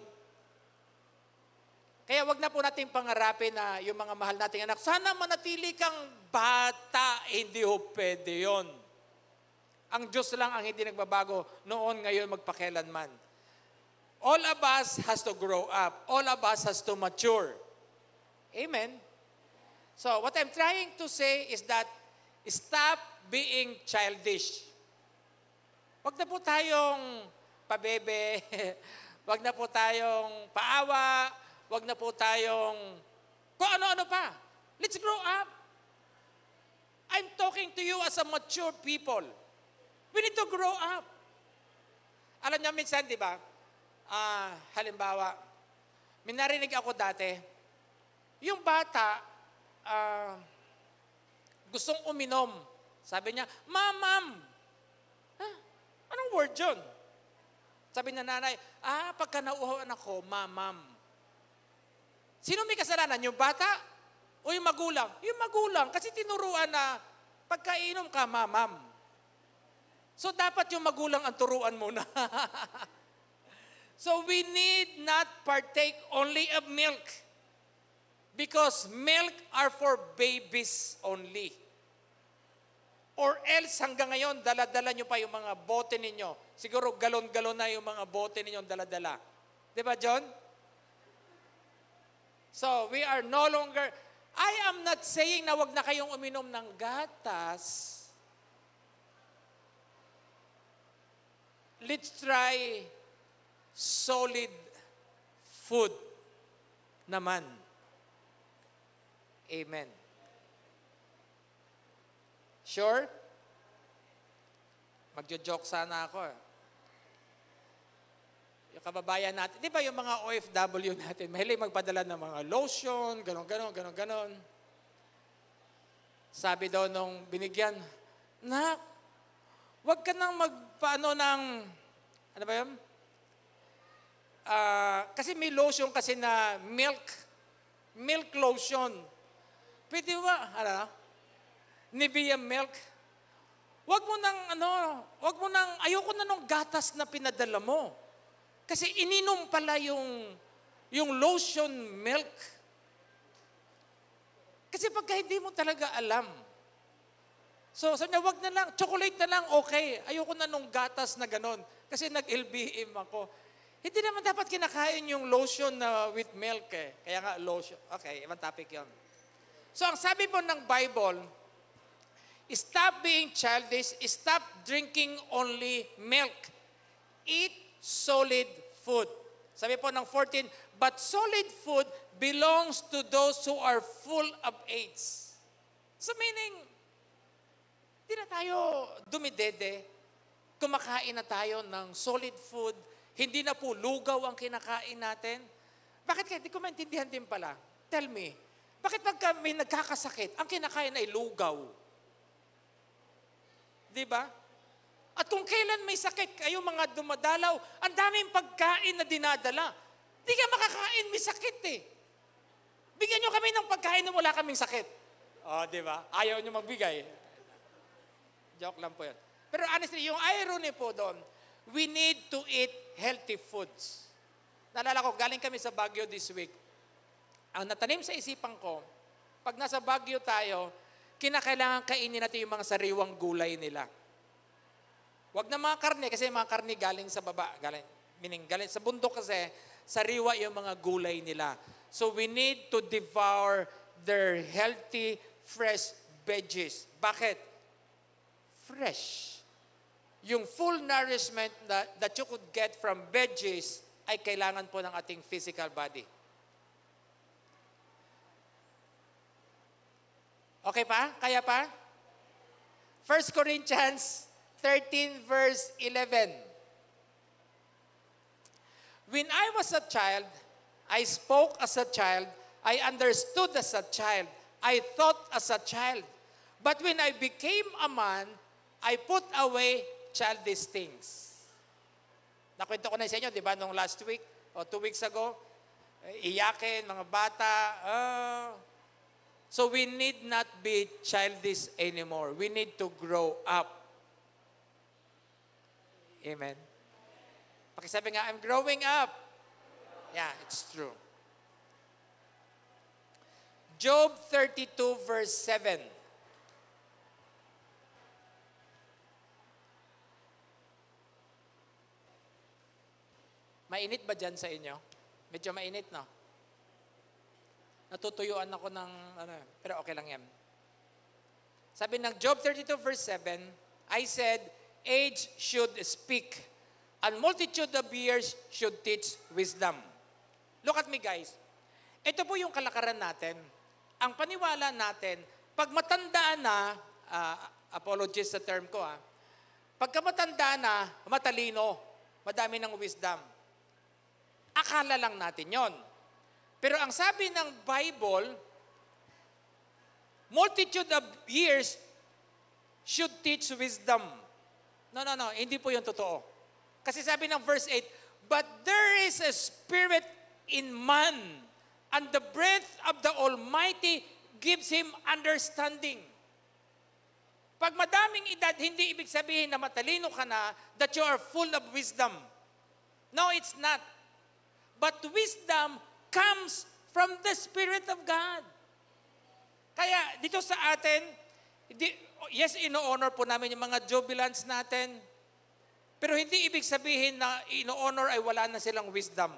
Kaya wag na po natin pangarapin na yung mga mahal nating anak, sana manatili kang bata, hindi ho pwede yun. Ang Diyos lang ang hindi nagbabago noon, ngayon, magpakilanman. All of us has to grow up. All of us has to mature. Amen? So what I'm trying to say is that stop being childish. Wag na po tayong pabebe, wag na po tayong paawa, wag na po tayong kung ano-ano pa. Let's grow up. I'm talking to you as a mature people. We need to grow up. Alam niyo minsan, di ba? Halimbawa, may narinig ako dati, yung bata, gustong uminom. Sabi niya, Ma'am, anong word yun? Sabi na nanay, pagka nauhawan ako, Ma'am. Sino may kasalanan? Yung bata o yung magulang? Yung magulang, kasi tinuruan na pagkainom ka, Ma'am. So dapat yung magulang ang turuan muna. So we need not partake only of milk. Because milk are for babies only. Or else hanggang ngayon, dala-dala nyo pa yung mga bote ninyo. Siguro galon-galon na yung mga bote ninyo dala-dala. Di ba, John? So, we are no longer, I am not saying na wag na kayong uminom ng gatas. Let's try solid food naman. Amen. Sure? Magjo-joke sana ako. Yung kababayan natin, di ba yung mga OFW natin, mahilig magpadala ng mga lotion, ganon. Sabi daw nung binigyan, Nak, wag ka nang magpaano ng, ano ba yun? Kasi may lotion kasi na milk lotion. Pwede ba, Nivea milk. Wag mo nang, ayoko na nung gatas na pinadala mo. Kasi ininom pala yung lotion milk. Kasi pagka hindi mo talaga alam. So, sabi niya, wag na lang, chocolate na lang, okay. Ayoko na nung gatas na ganon. Kasi nag-LBM ako. Hindi naman dapat kinakain yung lotion na with milk eh. Kaya nga lotion. Okay, ibang topic yun. So, ang sabi po ng Bible, stop being childish, stop drinking only milk. Eat solid food. Sabi po ng 14, but solid food belongs to those who are full of age. So meaning, di na tayo dumidede, kumakain na tayo ng solid food, hindi na po lugaw ang kinakain natin. Bakit kaya? Di ko maintindihan din pala. Tell me, bakit pagka may nagkakasakit, ang kinakain ay lugaw? Di ba? At kung kailan may sakit kayo mga dumadalaw, ang daming pagkain na dinadala. Di ka makakain, may sakit eh. Bigyan nyo kami ng pagkain na wala kaming sakit. Di ba? Ayaw nyo magbigay. Joke lang po yun. Pero honestly, yung irony po doon, we need to eat healthy foods. Naalala ko, galing kami sa Baguio this week. Ang natanim sa isipan ko, pag nasa Baguio tayo, kinakailangan kainin natin yung mga sariwang gulay nila. Huwag na mga karne, kasi mga karne galing sa baba. Galing sa bundok kasi, sariwa yung mga gulay nila. So we need to devour their healthy, fresh veggies. Bakit? Fresh. Yung full nourishment that you could get from veggies ay kailangan po ng ating physical body. Okay pa? Kaya pa? 1 Corinthians 13 verse 11. When I was a child, I spoke as a child, I understood as a child, I thought as a child. But when I became a man, I put away childish things. Nakwento ko na sa inyo, di ba, nung last week o 2 weeks ago, iyakin, mga bata, so we need not be childish anymore. We need to grow up. Amen. Pakisabi nga, I'm growing up. Yeah, it's true. Job 32 verse 7. Mainit ba dyan sa inyo? Medyo mainit, no? Natutuyuan ako ng, pero okay lang yan. Sabi ng Job 32 verse 7, I said, age should speak, and multitude of years should teach wisdom. Look at me, guys. Ito po yung kalakaran natin. Ang paniwala natin, pag matandaan na, apologies sa term ko pagka matanda na, matalino, madami ng wisdom. Akala lang natin yon. Pero ang sabi ng Bible, multitude of years should teach wisdom. No, hindi po yung totoo. Kasi sabi ng verse 8, but there is a spirit in man, and the breath of the Almighty gives him understanding. Pag madaming edad, hindi ibig sabihin na matalino ka na, that you are full of wisdom. No, it's not. But wisdom comes from the Spirit of God. Kaya dito sa atin, yes, ino-honor po namin yung mga jubilants natin, pero hindi ibig sabihin na ino-honor ay wala na silang wisdom.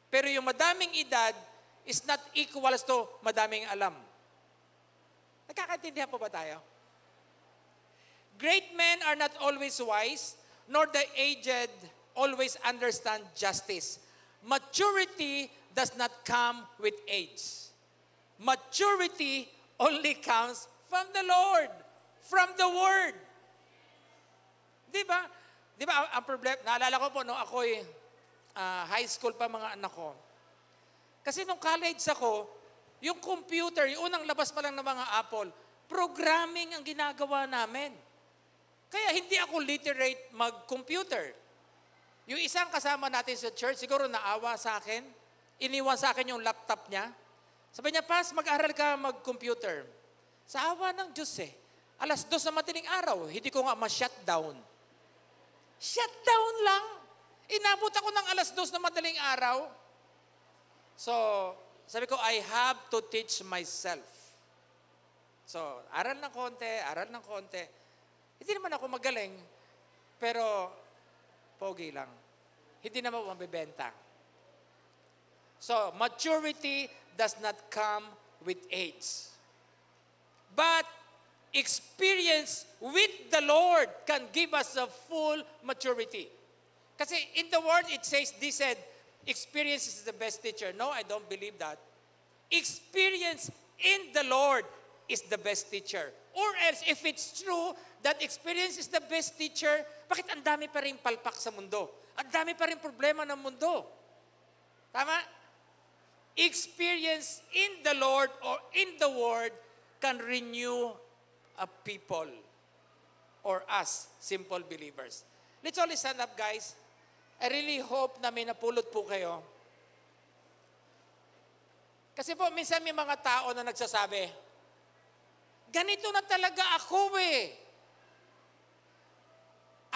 Pero yung madaming edad is not equals to madaming alam. Nagkakaintindihan po ba tayo? Great men are not always wise, nor the aged always understand justice. Maturity does not come with age. Maturity only comes from the Lord, from the Word. Di ba? Di ba, ang problem, naalala ko po, no, ako'y high school pa mga anak ko. Kasi nung college ako, yung computer, yung unang labas pa lang ng mga Apple, programming ang ginagawa namin. Kaya hindi ako literate mag-computer. Yung isang kasama natin sa church, siguro naawa sa akin, iniwan sa akin yung laptop niya. Sabi niya, Pas, mag-aral ka mag-computer. Sa awa ng Diyos 2:00 na madaling araw, hindi ko nga ma-shutdown. Shutdown lang. Inabot ako ng 2:00 na madaling araw. So, sabi ko, I have to teach myself. So, aral ng konti. Hindi naman ako magaling, pero pogi lang. Hindi naman mabibenta. So, maturity does not come with age. But experience with the Lord can give us a full maturity. Kasi in the Word, it says, this said, experience is the best teacher. No, I don't believe that. Experience in the Lord is the best teacher. Or else, if it's true that experience is the best teacher, bakit ang dami pa rin palpak sa mundo? Ang dami pa rin problema ng mundo. Tama? Experience in the Lord or in the Word can renew a people or us, simple believers. Let's all stand up, guys. I really hope na may napulot po kayo. Kasi po, minsan may mga tao na nagsasabi, ganito na talaga ako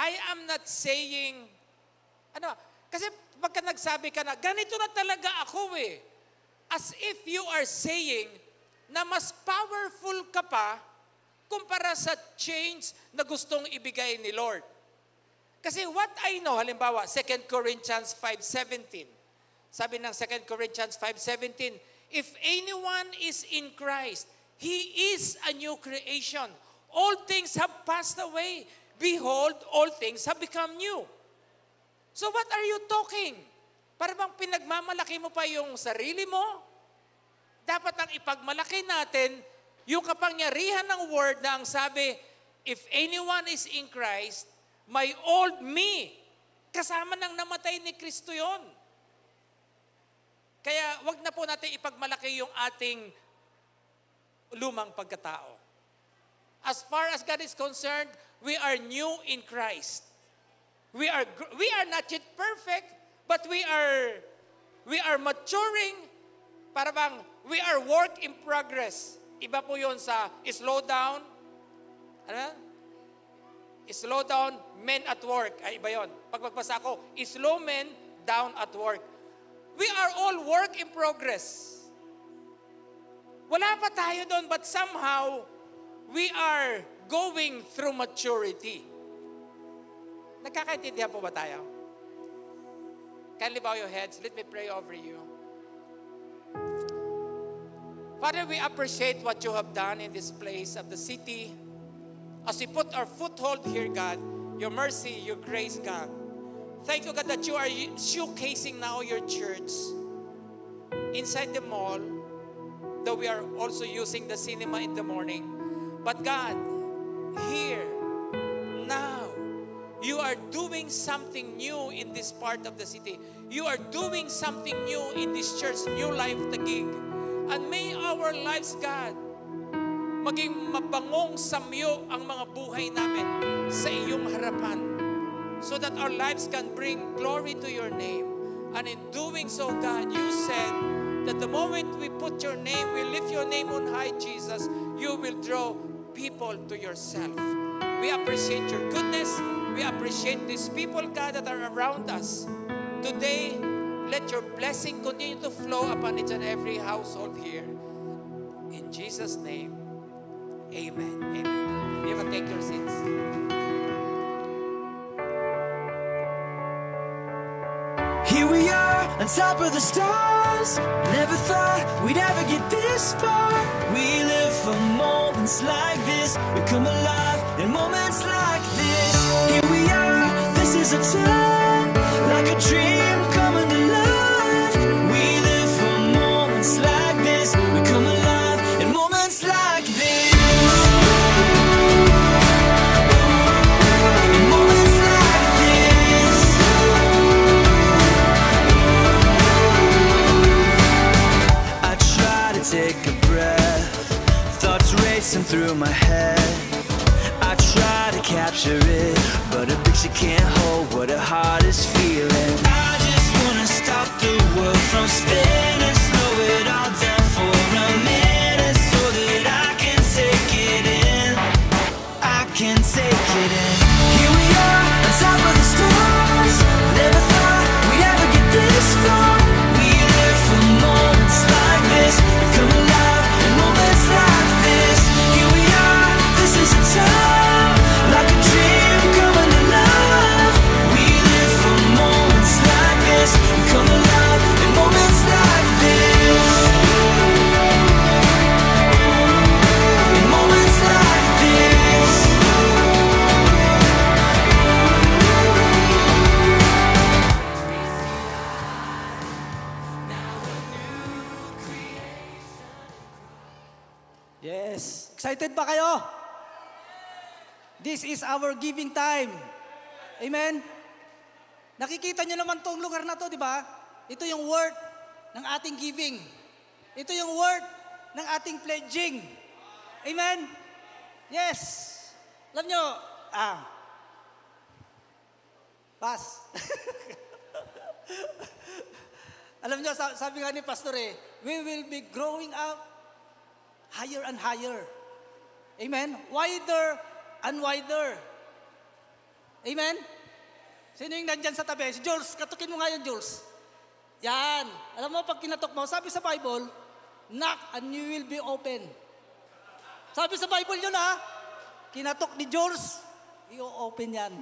I am not saying, kasi pagka nagsabi ka na, ganito na talaga ako as if you are saying na mas powerful ka pa kumpara sa change na gustong ibigay ni Lord. Kasi what I know, halimbawa, 2 Corinthians 5:17. Sabi ng 2 Corinthians 5:17, if anyone is in Christ, he is a new creation. All things have passed away. Behold, all things have become new. So what are you talking? Para bang pinagmamalaki mo pa yung sarili mo? Dapat ang ipagmalaki natin yung kapangyarihan ng Word na ang sabi, if anyone is in Christ, my old me, kasama ng namatay ni Kristo yon. Kaya wag na po natin ipagmalaki yung ating lumang pagkatao. As far as God is concerned, we are new in Christ. We are not yet perfect, but we are maturing. Para bang we are work in progress. Iba po yon sa slow down. Slow down, men at work. Ay, iba yun. Pag magbasa ako, slow men down at work. We are all work in progress. Wala pa tayo doon, but somehow, we are going through maturity. Nagkakaintindihan po ba tayo? Kindly bow your heads. Let me pray over you. Father, we appreciate what you have done in this place of the city. As we put our foothold here, God, your mercy, your grace, God. Thank you, God, that you are showcasing now your church inside the mall, though we are also using the cinema in the morning. But God, here, now, you are doing something new in this part of the city. You are doing something new in this church, New Life Taguig. And may our lives, God, maging mabangong samyo ang mga buhay namin sa iyong harapan, so that our lives can bring glory to your name. And in doing so, God, you said that the moment we put your name, we lift your name on high, Jesus, you will draw people to yourself. We appreciate your goodness. We appreciate these people, God, that are around us. Today, let your blessing continue to flow upon each and every household here. In Jesus' name, amen. Amen. You can take your seats. Here we are, on top of the stars. Never thought we'd ever get this far. We live for moments like this. We come alive in moments like this. Here we are, this is a time, like a dream coming to life. We live for moments like this. We come alive in moments like this. In moments like this. I try to take a breath, thoughts racing through my head. I try to capture it, but a picture can't hold what a heart is feeling. I just wanna stop the world from spinning, slow it all down for a minute, so that I can take it in. I can take it in. Here we are, on top of the stars. Never thought we'd ever get this far. We live for moments like this. We come alive in moments like this. Here we are, this is a time, like a dream coming to life. We live for moments like this. We come alive in moments like this. In moments like this. Yes. Excited ba kayo? This is our giving time. Amen? Nakikita nyo naman tong lugar na to, di ba? Ito yung word ng ating giving. Ito yung word ng ating pledging. Amen? Yes. Alam nyo, pass. Alam nyo, sabi nga ni Pastor we will be growing up higher and higher. Amen? Wider and wider. Amen? Sino yung nandyan sa tabi? Si Jules, katukin mo nga yan, Jules. Yan. Alam mo, pag kinatok mo, sabi sa Bible, knock and you will be open. Sabi sa Bible yun, ha? Kinatok ni Jules, i-open yan.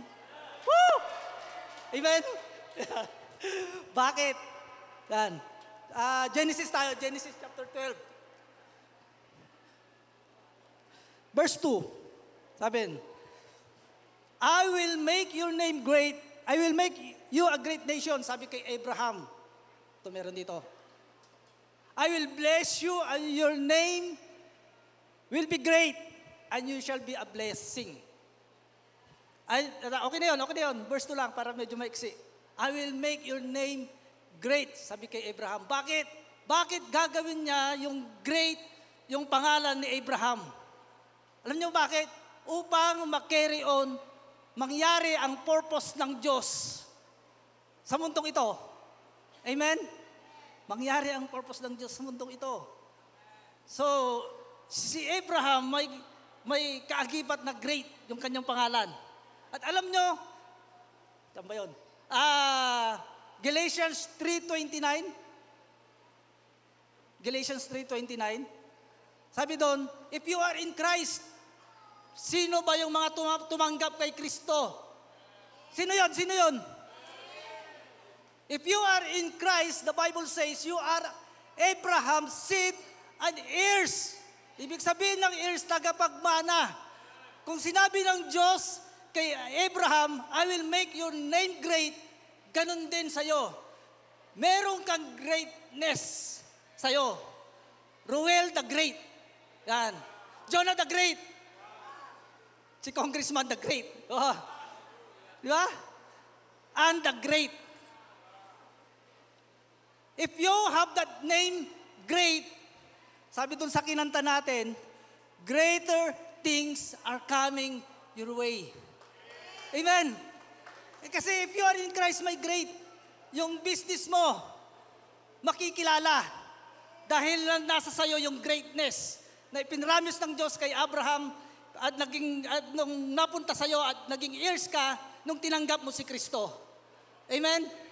Woo! Amen? Bakit? Yan. Genesis tayo, Genesis chapter 12. Verse 2, sabi, I will make your name great. I will make you a great nation, sabi kay Abraham. Ito meron dito. I will bless you and your name will be great and you shall be a blessing. Okay na yun. Verse 2 lang para medyo maiksi. I will make your name great, sabi kay Abraham. Bakit? Bakit gagawin niya yung great, yung pangalan ni Abraham? Alam niyo bakit? Upang mag-carry on, mangyari ang purpose ng Diyos sa mundong ito. Amen? Mangyari ang purpose ng Diyos sa mundong ito. So, si Abraham may kaagibat na great yung kanyang pangalan. At alam nyo, saan ba yun? Galatians 3:29. Galatians 3:29. Sabi doon, if you are in Christ, sino ba yung mga tumanggap kay Kristo? Sino yon? Sino yon? If you are in Christ, the Bible says, you are Abraham's seed and heirs. Ibig sabihin ng heirs, tagapagmana. Kung sinabi ng Diyos kay Abraham, I will make your name great, ganun din sa'yo. Meron kang greatness sa'yo. Ruel the Great. Yan. Jonah the Great. Si Congressman the Great. Oh. Di ba? And the Great. If you have that name, great, sabi dun sa kinanta natin, greater things are coming your way. Amen. Kasi if you are in Christ, my great, yung business mo, makikilala. Dahil nasa sayo yung greatness na ipinramis ng Diyos kay Abraham at nung napunta sayo at naging heirs ka nung tinanggap mo si Kristo. Amen?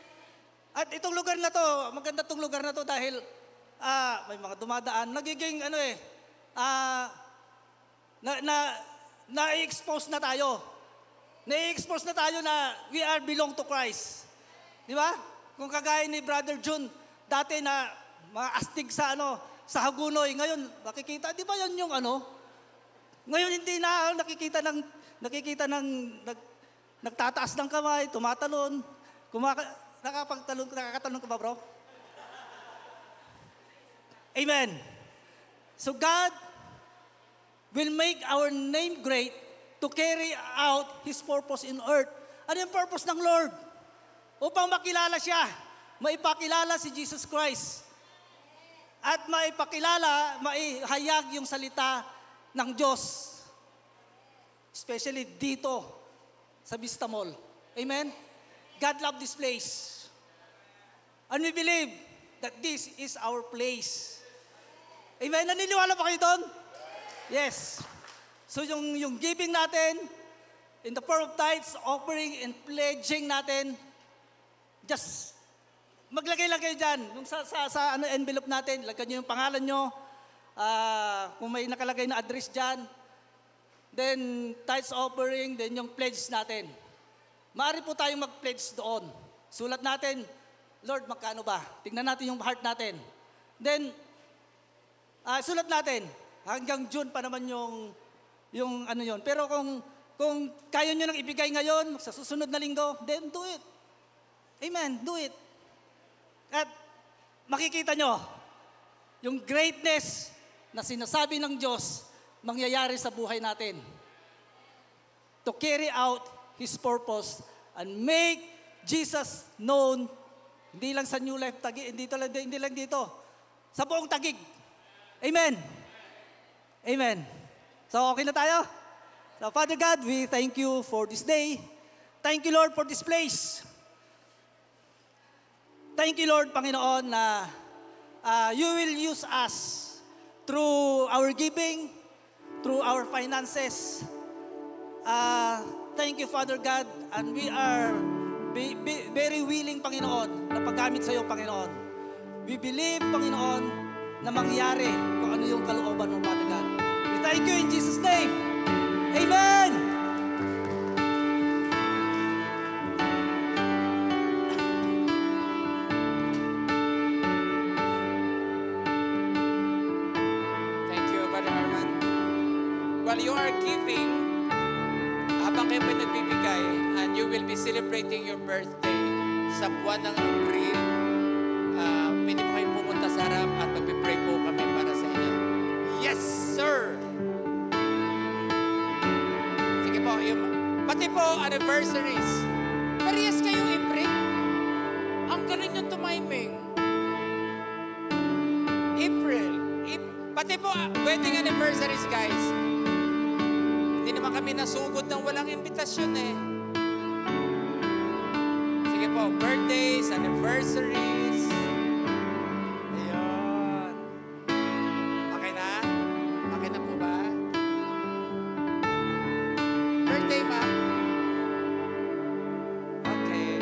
At itong lugar na to, maganda itong lugar na to dahil may mga dumadaan, nagiging na-expose na tayo. Na-expose na tayo na we are belong to Christ. Di ba? Kung kagaya ni Brother June, dati na mga astig sa Hagunoy, ngayon nakikita, di ba yan yung ngayon hindi na nakikita nagtataas ng kamay, tumatalon, nakakatalon ka ba, bro? Amen. So God will make our name great to carry out His purpose in earth. Ano yung purpose ng Lord? Upang makilala siya, maipakilala si Jesus Christ. At maihayag yung salita ng Diyos. Especially dito sa Vista Mall. Amen? God love this place. And we believe that this is our place. Amen? Naniniwala ba kayo doon? Yes. So yung giving natin, in the form of tithes, offering, and pledging natin, just maglagay lang kayo dyan. Yung sa envelope natin, lagyan nyo yung pangalan nyo. Kung may nakalagay na address dyan. Then, tithes offering, then yung pledge natin. Maaari po tayong mag-pledge doon. Sulat natin, Lord, magkano ba? Tingnan natin yung heart natin. Then, sulat natin, hanggang June pa naman yung yun. Pero kung kaya nyo nang ibigay ngayon, sa susunod na linggo, then do it. Amen, do it. At makikita nyo, yung greatness na sinasabi ng Diyos, mangyayari sa buhay natin. To carry out His purpose and make Jesus known, hindi lang sa New Life Taguig, hindi lang dito, sa buong Taguig. Amen. Amen. So, okay na tayo? So, Father God, we thank you for this day. Thank you, Lord, for this place. Thank you, Lord, Panginoon, na you will use us through our giving, through our finances. Thank you, Father God, and we are very willing, Panginoon, na paggamit sa iyo, Panginoon. We believe, Panginoon, na mangyari kung ano yung kalooban mo, Father God. We thank you in Jesus' name. Amen! While you are giving, habang kayo po nagbibigay, and you will be celebrating your birthday sa buwan ng April, pwede po kayong pumunta sa harap at magpipray po kami para sa inyo. Yes, sir! Sige po, pati po anniversaries. Parehas kayo, April. Ang galing yung tumiming. April. Pati po, wedding anniversaries, guys. Hindi naman kami nasugod ng walang imbitasyon eh. Sige po, birthdays, anniversaries. Ayun. Okay na? Okay na po ba? Birthday, ma'am? Okay.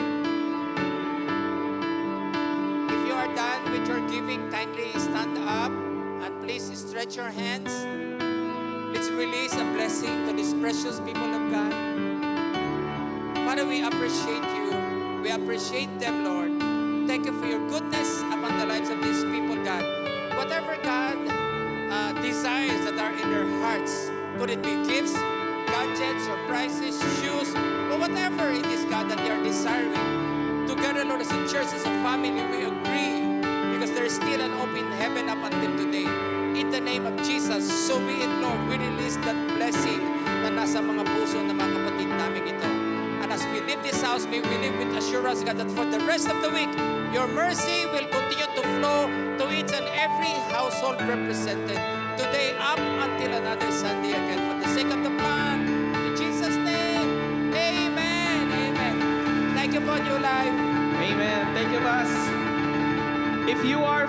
If you are done with your giving, kindly stand up and please stretch your hands. Let's release a blessing to these precious people of God. Father, we appreciate you. We appreciate them, Lord. Thank you for your goodness upon the lives of these people, God. Whatever, God, desires that are in their hearts, could it be gifts, gadgets, surprises, shoes, or whatever it is, God, that they are desiring. Together, Lord, as a church, as a family, we agree because there is still an open heaven up until today. In the name of Jesus, so be it, Lord. We release that blessing na nasa mga puso ng mga kapatid namin ito. And as we leave this house, may we live with assurance, God, that for the rest of the week, your mercy will continue to flow to each and every household represented today up until another Sunday again. For the sake of the plan, in Jesus' name, amen, amen. Thank you for New Life. Amen. Thank you, Boss. If you are